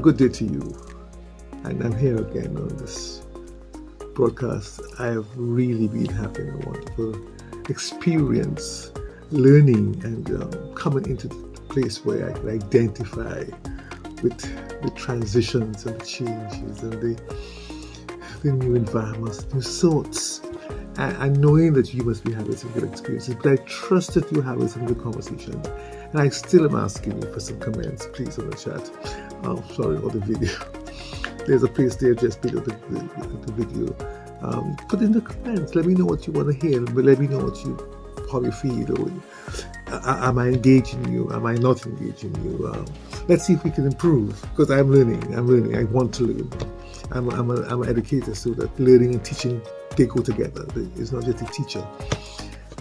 good day to you. And I'm here again on this broadcast. I have really been having a wonderful experience learning and coming into the place where I can identify with the transitions and the changes and the new environments, new thoughts. And knowing that you must be having some good experiences, but I trust that you're having some good conversations. And I still am asking you for some comments, please, on the chat. Or the video. There's a place there just below the video. Put in the comments. Let me know what you want to hear. But let me know how you feel. Am I engaging you? Am I not engaging you? Let's see if we can improve. Because I'm learning. I want to learn. I'm an educator, so that learning and teaching, they go together. It's not just a teacher.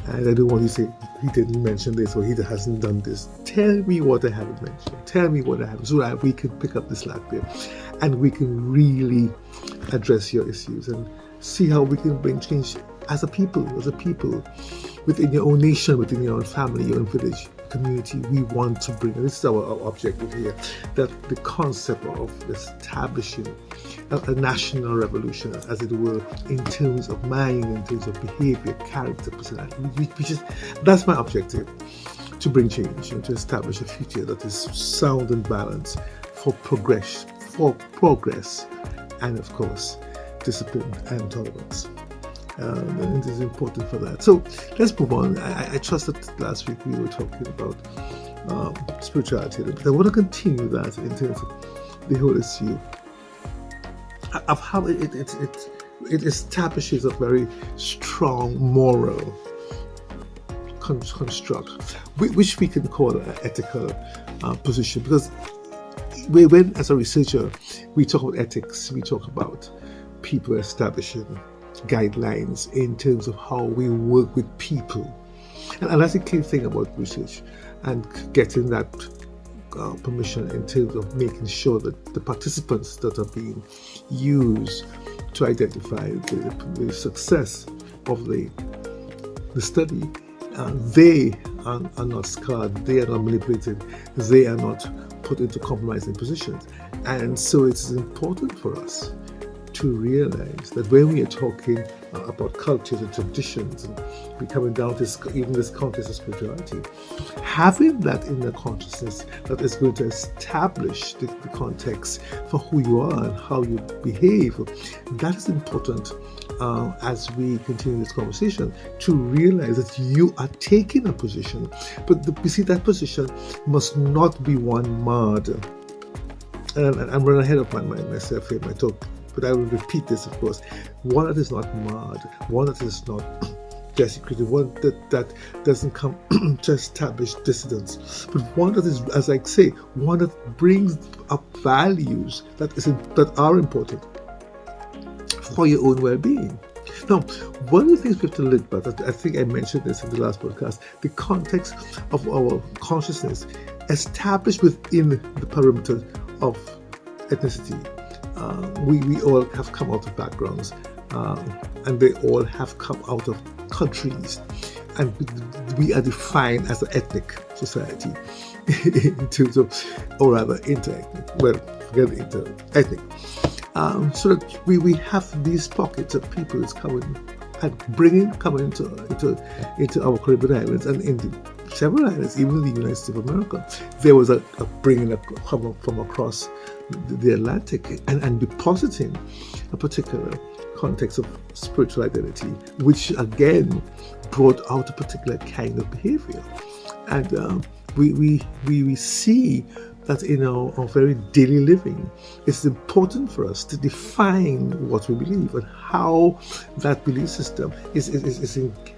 And I don't want you to say, he didn't mention this or he hasn't done this. Tell me what I haven't mentioned. Tell me what I haven't, so that we can pick up the slack there. And we can really address your issues and see how we can bring change as a people, within your own nation, within your own family, your own village, community. We want to bring, and this is our objective here, that the concept of establishing a national revolution, as it were, in terms of mind, in terms of behavior, character, personality. That's my objective, to bring change and to establish a future that is sound and balanced for progress, and of course, discipline and tolerance. And it is important for that. So let's move on. I trust that last week we were talking about spirituality, but I want to continue that in terms of the whole issue of how it establishes a very strong moral construct, which we can call an ethical position. Because when, as a researcher, we talk about ethics, we talk about people establishing guidelines in terms of how we work with people. And that's the key thing about research and getting that permission in terms of making sure that the participants that are being used to identify the success of the study, they are not scarred, they are not manipulated, they are not put into compromising positions. And so it's important for us to realize that when we are talking about cultures and traditions, and we're coming down to even this context of spirituality, having that inner consciousness that is going to establish the context for who you are and how you behave, that is important as we continue this conversation, to realize that you are taking a position, but you see, that position must not be one marred. And I'm running ahead of myself here in my talk, but I will repeat this, of course. One that is not marred, one that is not desecrated, one that doesn't come to establish dissidence, but one that is, as I say, one that brings up values that are important for your own well-being. Now, one of the things we have to look at, I think I mentioned this in the last podcast, the context of our consciousness established within the perimeter of ethnicity. We all have come out of backgrounds, and they all have come out of countries, and we are defined as an ethnic society in terms of, or rather inter-ethnic, well, forget inter-ethnic. So that we have these pockets of people that's coming into our Caribbean islands, and in several islands, even in the United States of America, there was a bringing from across the Atlantic and depositing a particular context of spiritual identity, which again brought out a particular kind of behavior. And we see that in our very daily living, it's important for us to define what we believe and how that belief system is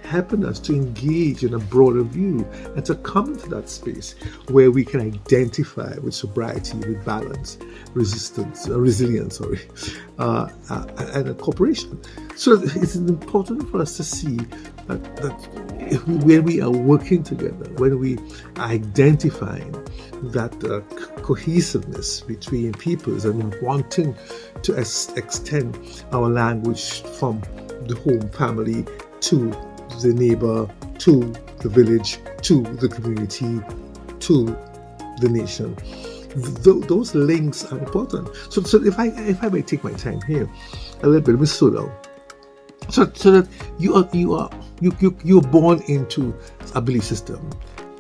helping us to engage in a broader view and to come into that space where we can identify with sobriety, with balance, resilience, and cooperation. So it's important for us to see that when we are working together, when we are identifying that cohesiveness between peoples and wanting to extend our language from the home family to the neighbor, to the village, to the community, to the nation, Those links are important. So if I may take my time here a little bit, let me slow down. So that you're born into a belief system,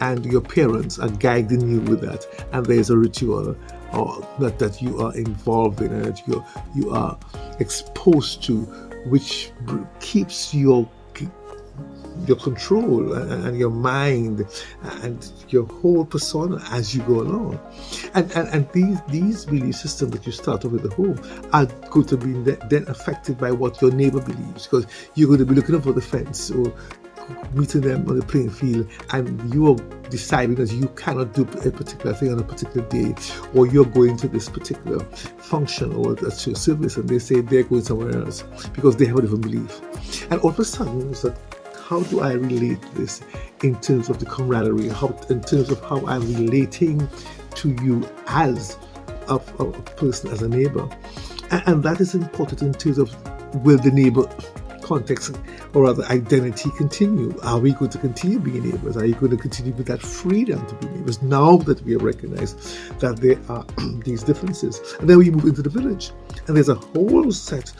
and your parents are guiding you with that, and there's a ritual or that you are involved in, and that you are exposed to, which keeps your control and your mind and your whole persona as you go along. And these belief systems that you start off with at home are going to be then affected by what your neighbor believes, because you're going to be looking over the fence or meeting them on the playing field, and you are deciding that you cannot do a particular thing on a particular day, or you're going to this particular function or a service, and they say they're going somewhere else because they have a different belief. And all of a sudden, it's like, how do I relate this in terms of the camaraderie, in terms of how I'm relating to you as a person, as a neighbor? And that is important in terms of, will the neighbor context, or rather identity, continue? Are we going to continue being neighbors? Are you going to continue with that freedom to be neighbors now that we have recognized that there are these differences? And then we move into the village, and there's a whole set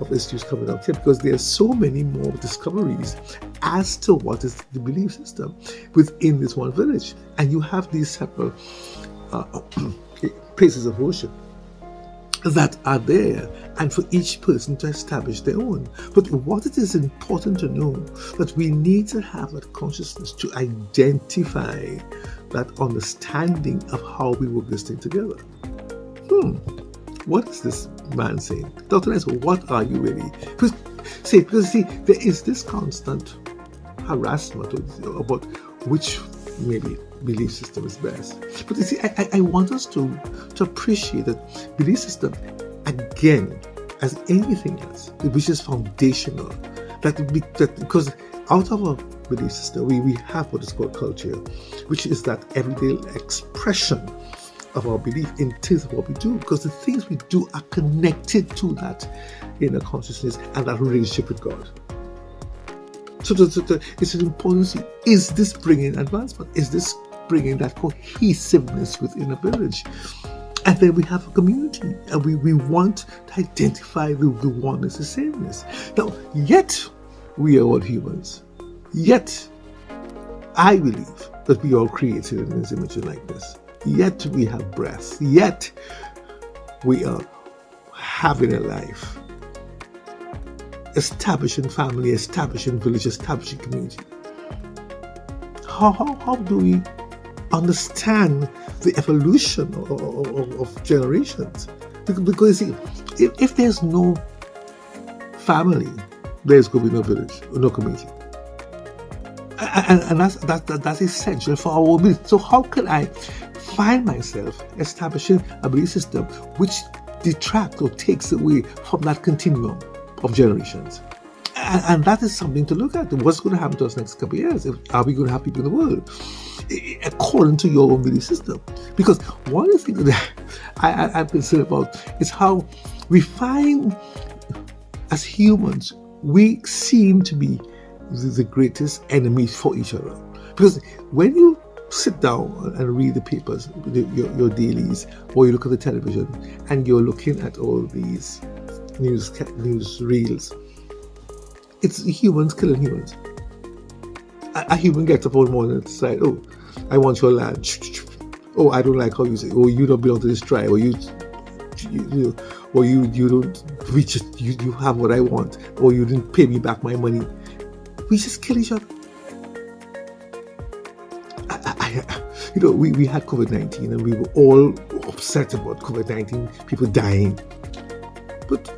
of issues coming up here, because there are so many more discoveries as to what is the belief system within this one village. And you have these separate places of worship that are there, and for each person to establish their own. But what it is important to know, that we need to have that consciousness to identify that understanding of how we work this thing together. What is this man saying? Dr. Nice, what are you really? Because there is this constant harassment about which maybe belief system is best. But you see, I want us to appreciate that belief system, again, as anything else, which is foundational, that because out of our belief system, we have what is called culture, which is that everyday expression of our belief in terms of what we do, because the things we do are connected to that inner consciousness and that relationship with God. So it's important to see, is this bringing advancement? Is this bringing that cohesiveness within a village? And then we have a community, and we want to identify the oneness, the sameness. Now, yet we are all humans. Yet I believe that we are all created in His image and likeness. Yet we have breath. Yet we are having a life, establishing family, establishing village, establishing community. How do we understand the evolution of generations? Because you see, if there's no family, there's going to be no village, no community. And that's essential for our belief. So how can I find myself establishing a belief system which detracts or takes away from that continuum of generations? And that is something to look at. What's going to happen to us next couple of years? Are we going to have people in the world according to your own belief system? Because one of the things that I'm concerned about is how we find, as humans, we seem to be the greatest enemies for each other. Because when you sit down and read the papers, your dailies, or you look at the television, and you're looking at all these news reels, it's humans killing humans. A human gets up one morning and decides, oh, I want your land. Oh, I don't like how you say, oh, you don't belong to this tribe, or you don't reach it, you have what I want, or you didn't pay me back my money. We just kill each other. We had COVID-19, and we were all upset about COVID-19, people dying. But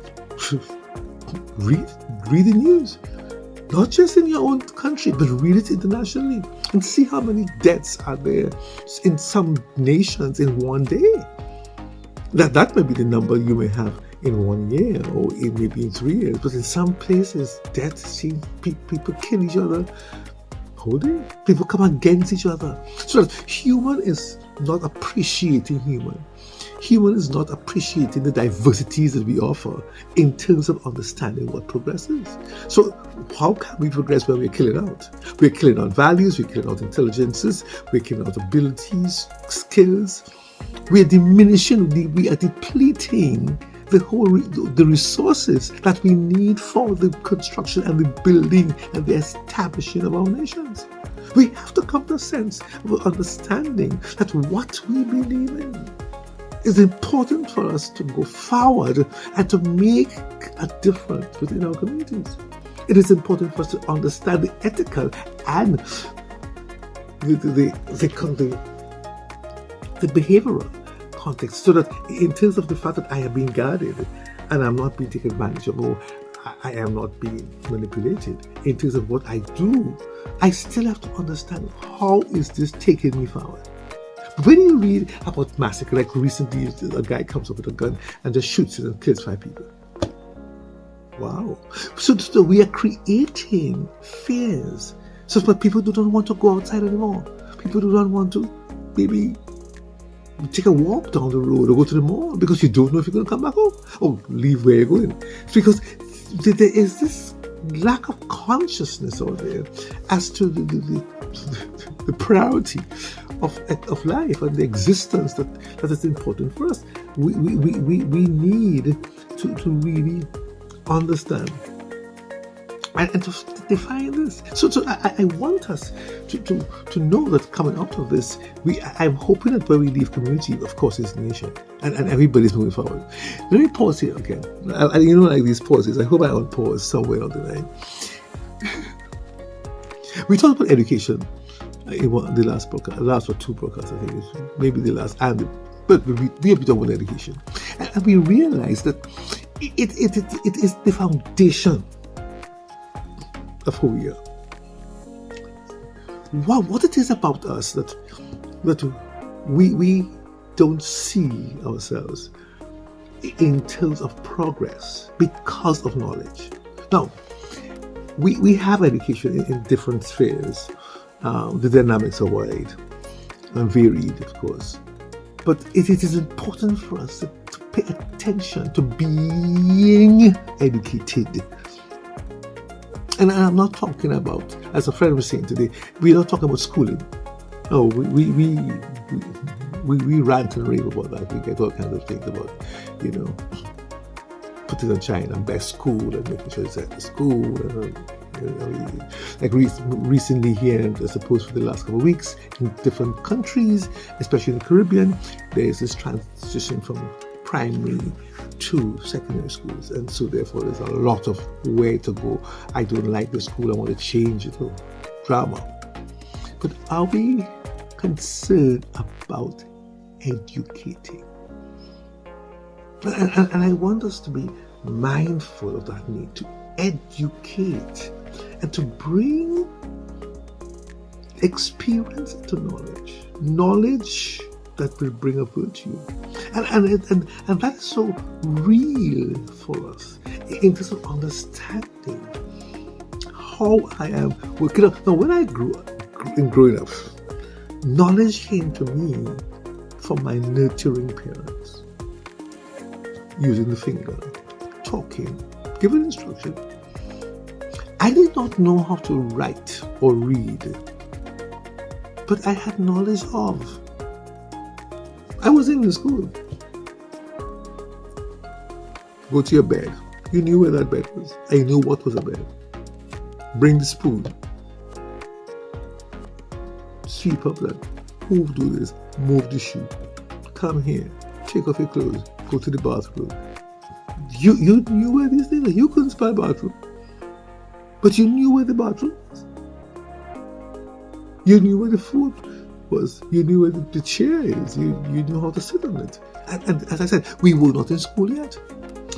read the news, not just in your own country, but read it internationally, and see how many deaths are there in some nations in one day. That may be the number you may have in 1 year, or maybe in 3 years, but in some places, death seems people kill each other whole day. People come against each other. So human is not appreciating human. Human is not appreciating the diversities that we offer in terms of understanding what progress is. So how can we progress when we're killing out? We're killing out values, we're killing out intelligences, we're killing out abilities, skills. We are diminishing, we are depleting the resources that we need for the construction and the building and the establishing of our nations. We have to come to a sense of understanding that what we believe in is important for us to go forward and to make a difference within our communities. It is important for us to understand the ethical and the behavioral context, so that in terms of the fact that I am being guarded and I'm not being taken advantage of, or I am not being manipulated in terms of what I do, I still have to understand how is this taking me forward. When you read about massacre, like recently a guy comes up with a gun and just shoots it and kills 5 people. Wow. So we are creating fears. So that people do not want to go outside anymore. People do not want to maybe take a walk down the road or go to the mall because you don't know if you're going to come back home or leave where you're going. It's because there is this lack of consciousness out there as to the priority of life and the existence that is important for us. We need to really understand and to define this. So I want us to know that coming out of this, I'm hoping that when we leave community, of course, it's the nation, and everybody's moving forward. Let me pause here again. Like these pauses, I hope I unpause somewhere on the line. We talked about education in the last podcast, last or 2 podcasts, I think, maybe the last, but we have been talking about education, and we realized that it is the foundation of who we are. What it is about us that we don't see ourselves in terms of progress because of knowledge. Now, we have education in different spheres. The dynamics are wide and varied, of course. But it is important for us to pay attention to being educated. And I'm not talking about, as a friend was saying today, we're not talking about schooling. Oh, we rant and rave about that. We get all kinds of things about, putting a child in best school and making sure it's at the school. Like recently here, I suppose for the last couple of weeks, in different countries, especially in the Caribbean, there's this transition from primary to secondary schools, and so therefore there's a lot of way to go. I don't like the school, I want to change it, or drama. But are we concerned about educating? And I want us to be mindful of that need to educate and to bring experience into knowledge that will bring a virtue. And that is so real for us in terms of understanding how I am. Now, when I growing up, knowledge came to me from my nurturing parents, using the finger, talking, giving instruction. I did not know how to write or read, but I had knowledge of. I was in the school. Go to your bed. You knew where that bed was. I knew what was a bed. Bring the spoon. Sweep up that. Move, do this. Move the shoe. Come here. Take off your clothes. Go to the bathroom. You knew where these things were. You couldn't spell bathroom. But you knew where the bathroom was. You knew where the food was. You knew where the chair is. You knew how to sit on it. And as I said, we were not in school yet.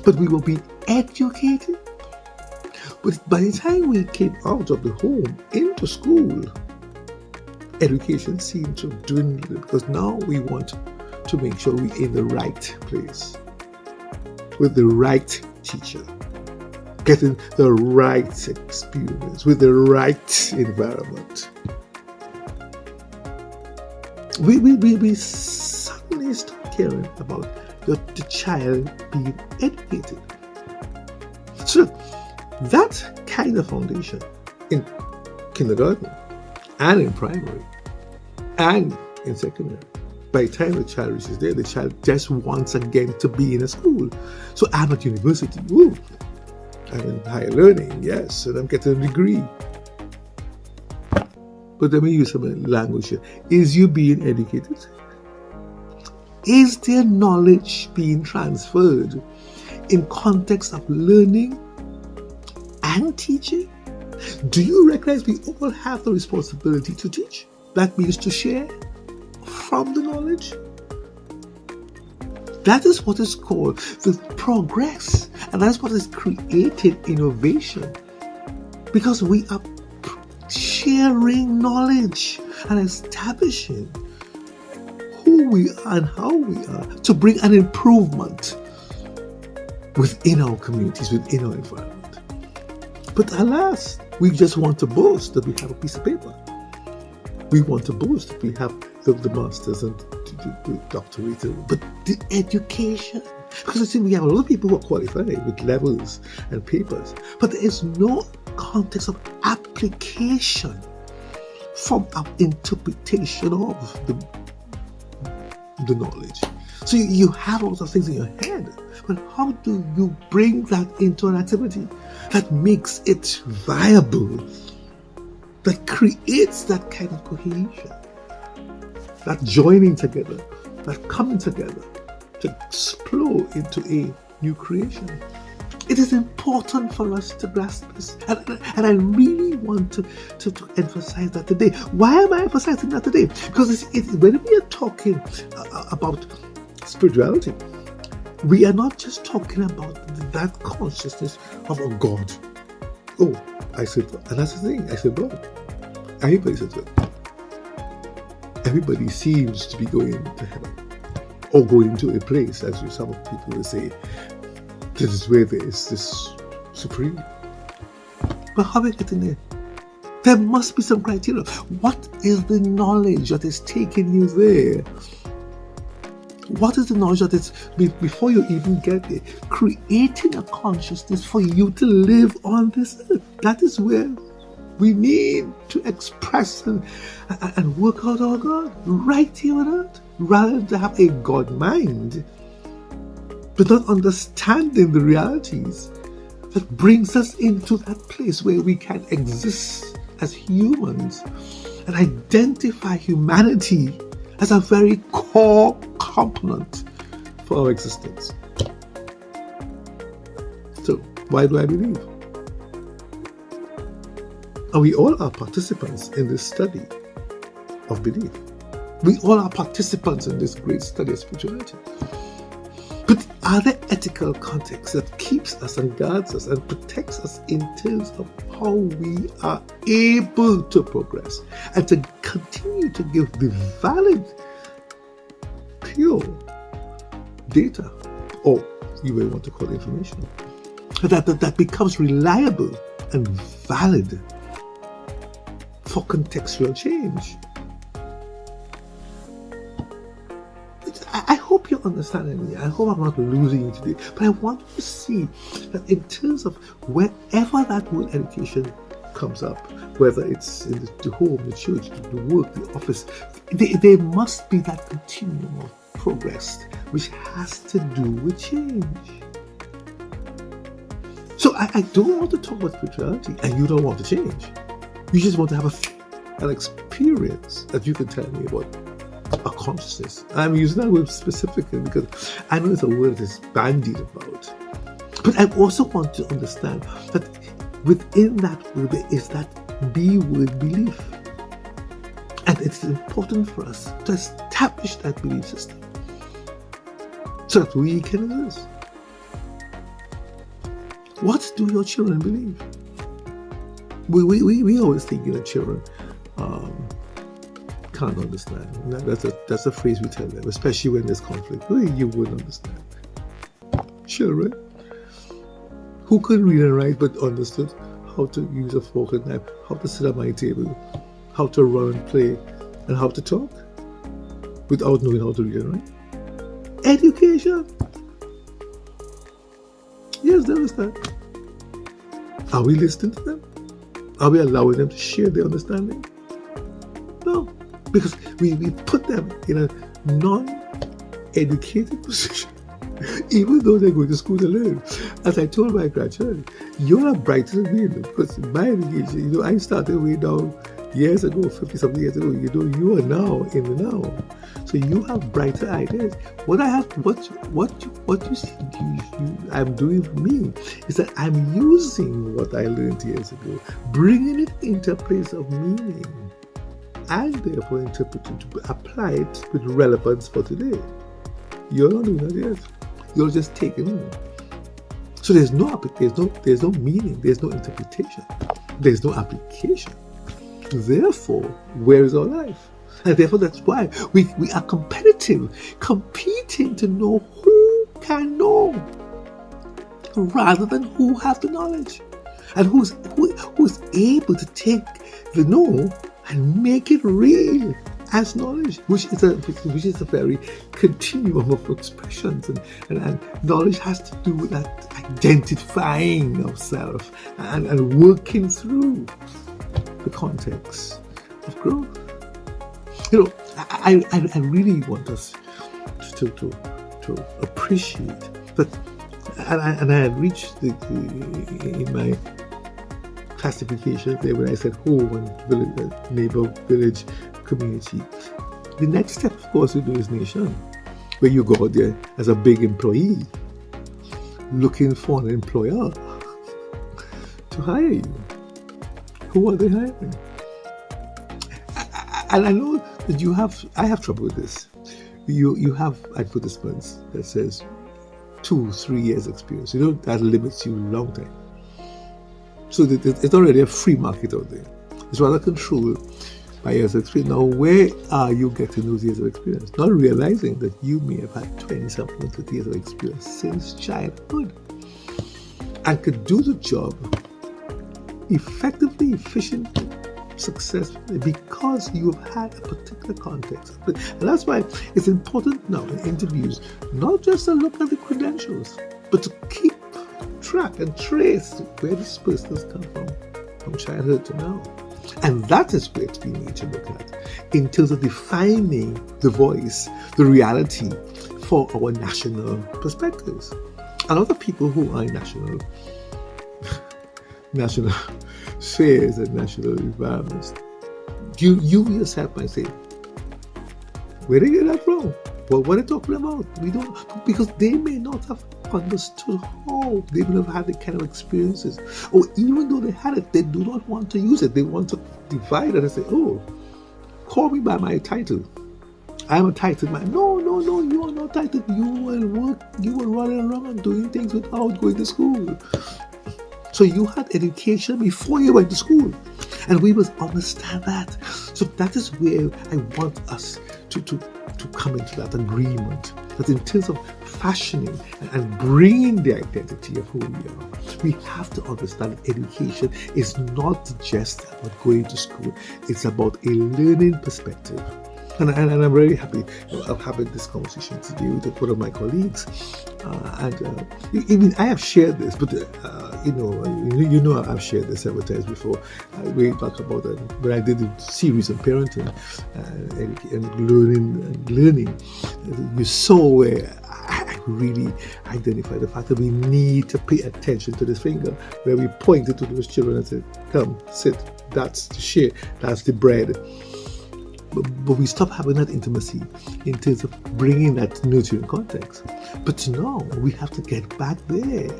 But we were being educated. But by the time we came out of the home into school, education seemed to dwindle, because now we want to make sure we're in the right place with the right teacher, getting the right experience with the right environment. We suddenly start caring about the child being educated. So that kind of foundation in kindergarten and in primary and in secondary by the time the child reaches there, the child just wants again to be in a school. So I'm at university. Woo! I'm in higher learning, yes, and I'm getting a degree. But let me use some language here. Is you being educated? Is there knowledge being transferred in context of learning and teaching? Do you recognize we all have the responsibility to teach? That means to share from the knowledge. That is what is called the progress, and that's what is creating innovation, because we are sharing knowledge and establishing who we are and how we are to bring an improvement within our communities, within our environment. But alas, we just want to boast that we have a piece of paper. We want to boast that we have the masters and the doctorate, but the education. Because I think we have a lot of people who are qualified with levels and papers, but there is no context of application from our interpretation of the knowledge. So you have all those things in your head, but how do you bring that into an activity that makes it viable, that creates that kind of cohesion, that joining together, that coming together to explode into a new creation? It is important for us to grasp this, and I really want to emphasize that today. Why am I emphasizing that today? Because when we are talking about spirituality, we are not just talking about that consciousness of a God. Oh, I said God. And that's the thing, I said God. Everybody says God. Everybody seems to be going to heaven or going to a place, as some people will say. This is where there is this supreme. But how are we getting there? There must be some criteria. What is the knowledge that is taking you there? What is the knowledge that is, before you even get there, creating a consciousness for you to live on this earth? That is where we need to express and work out our God, right here on earth, rather than to have a God mind, but not understanding the realities that brings us into that place where we can exist as humans and identify humanity as a very core component for our existence. So, why do I believe? And we all are participants in this study of belief. We all are participants in this great study of spirituality. But are there ethical contexts that keeps us and guards us and protects us in terms of how we are able to progress and to continue to give the valid, pure data, or you may want to call it information, that becomes reliable and valid for contextual change? I hope you're understanding me. I hope I'm not losing you today. But I want you to see that in terms of wherever that word education comes up, whether it's in the home, the church, the work, the office, there must be that continuum of progress which has to do with change. So I don't want to talk about spirituality and you don't want to change. You just want to have an experience that you can tell me about a consciousness. I'm using that word specifically because I know it's a word that's bandied about. But I also want to understand that within that word there is that B word, belief. And it's important for us to establish that belief system so that we can exist. What do your children believe? We always think children can't understand. That's a phrase we tell them, especially when there's conflict. You wouldn't understand. Children who could read and write but understood how to use a fork and knife, how to sit at my table, how to run and play, and how to talk without knowing how to read and write. Education. Yes, they understand. Are we listening to them? Are we allowing them to share their understanding? No, because we put them in non-educated position, even though they're going to school to learn. As I told my grandchildren, you're a brighter than me, because my education, I started way down years ago, 50-something years ago. You are now in the now. So you have brighter ideas. What you see I'm doing for me is that I'm using what I learned years ago, bringing it into a place of meaning, and therefore interpreting to apply it with relevance for today. You're not doing that yet. You're just taking it. So there's no meaning, there's no interpretation, there's no application. Therefore, where is our life? And therefore, that's why we are competitive, competing to know who can know, rather than who have the knowledge, and who's able to take the know and make it real as knowledge, which is a very continuum of expressions, and knowledge has to do with that identifying of self and working through the context of growth. I really want us to appreciate that, and I had reached in my classification there when I said home and village, neighbor, village, community. The next step, of course, we do is nation, where you go out there as a big employee, looking for an employer to hire you. Who are they hiring? And I know that I have trouble with this. You have advertisements that says 2-3 years experience. That limits you a long time. So it's already a free market out there. It's rather controlled by years of experience. Now, where are you getting those years of experience? Not realizing that you may have had 20-something, 30 years of experience since childhood and could do the job effectively, efficiently, successfully, because you have had a particular context. And that's why it's important now in interviews not just to look at the credentials, but to keep track and trace where this person has come from childhood to now. And that is what we need to look at in terms of defining the voice, the reality for our national perspectives. And other people who are in national spheres and national environments, you yourself might say, where did they get that from? What are they talking about? We don't, because they may not have understood how. They may have had the kind of experiences, or even though they had it, they do not want to use it. They want to divide it and say, oh, call me by my title. I'm a titled man. No, you are not titled. You were running around and doing things without going to school. So you had education before you went to school. And we must understand that. So that is where I want us to come into that agreement. That in terms of fashioning and bringing the identity of who we are, we have to understand that education is not just about going to school. It's about a learning perspective. And I'm very happy of having this conversation today with one of my colleagues. Even I have shared this, but I've shared this several times before. Way back about when I did the series on parenting and learning. You saw where I really identified the fact that we need to pay attention to this finger, where we pointed to those children and said, "Come, sit. That's the share. That's the bread." But we stop having that intimacy in terms of bringing that nurturing context. But now we have to get back there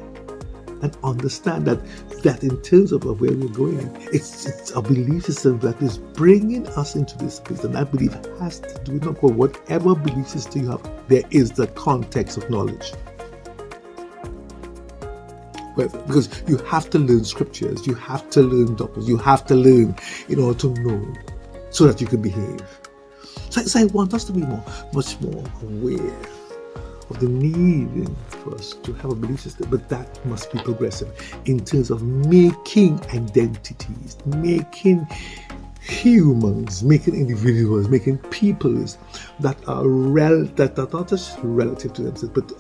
and understand that in terms of where we're going, it's a belief system that is bringing us into this space. And that belief has to do with whatever belief system you have, there is the context of knowledge. Because you have to learn scriptures, you have to learn doctrines, you have to learn in order to know, so that you can behave. So I want us to be much more aware of the need for us to have a belief system, but that must be progressive in terms of making identities, making humans, making individuals, making peoples that are not just relative to themselves, but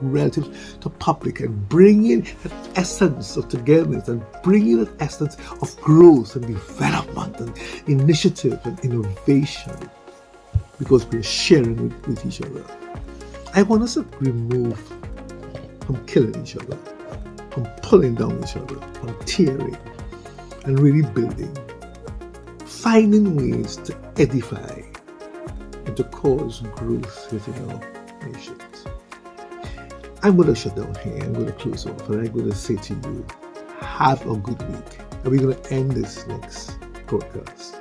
relative to public, and bringing that essence of togetherness and bringing that essence of growth and development and initiative and innovation because we're sharing with each other. I want us to remove from killing each other, from pulling down each other, from tearing, and really building, finding ways to edify and to cause growth within our nations. I'm going to shut down here. I'm going to close off, and I'm going to say to you, have a good week. And we're going to end this next broadcast,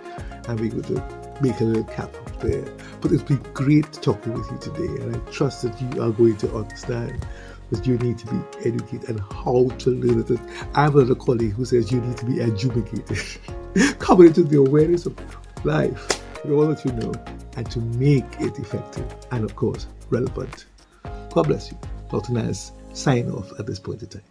and we're going to make a little cap up there. But it's been great talking with you today, and I trust that you are going to understand that you need to be educated and how to learn it. I have another colleague who says you need to be educated, coming into the awareness of life, with all that you know, and to make it effective and, of course, relevant. God bless you. Dr. Naz, sign off at this point in time.